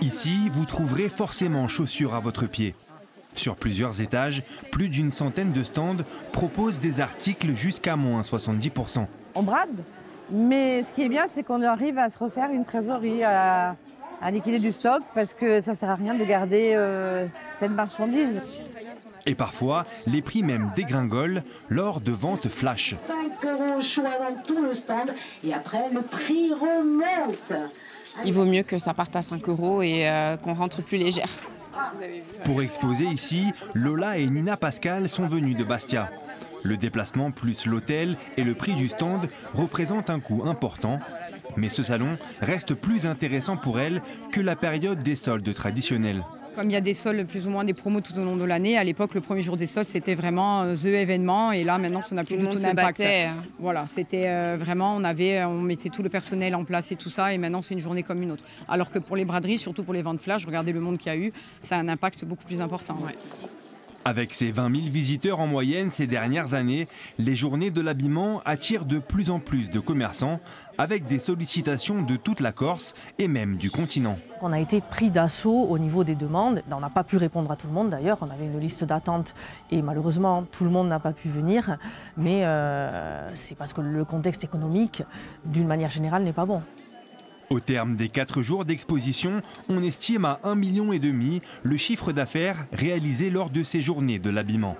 Ici, vous trouverez forcément chaussures à votre pied. Sur plusieurs étages, plus d'une centaine de stands proposent des articles jusqu'à moins 70%. On brade, mais ce qui est bien, c'est qu'on arrive à se refaire une trésorerie, à liquider du stock, parce que ça ne sert à rien de garder cette marchandise. Et parfois, les prix même dégringolent lors de ventes flash. 5 € au choix dans tout le stand, et après le prix remonte. Il vaut mieux que ça parte à 5 € et qu'on rentre plus légère. Pour exposer ici, Lola et Nina Pascal sont venues de Bastia. Le déplacement plus l'hôtel et le prix du stand représentent un coût important. Mais ce salon reste plus intéressant pour elles que la période des soldes traditionnels. Comme il y a des soldes, plus ou moins des promos tout au long de l'année, à l'époque, le premier jour des soldes, c'était vraiment the événement. Et là, maintenant, ça n'a plus du tout d'impact. Voilà, c'était vraiment, on mettait tout le personnel en place et tout ça. Et maintenant, c'est une journée comme une autre. Alors que pour les braderies, surtout pour les ventes flash, regardez le monde qu'il y a eu, ça a un impact beaucoup plus important. Ouais. Avec ses 20 000 visiteurs en moyenne ces dernières années, les journées de l'habillement attirent de plus en plus de commerçants, avec des sollicitations de toute la Corse et même du continent. On a été pris d'assaut au niveau des demandes. On n'a pas pu répondre à tout le monde d'ailleurs. On avait une liste d'attente et malheureusement tout le monde n'a pas pu venir. Mais c'est parce que le contexte économique, d'une manière générale, n'est pas bon. Au terme des 4 jours d'exposition, on estime à 1,5 million le chiffre d'affaires réalisé lors de ces journées de l'habillement.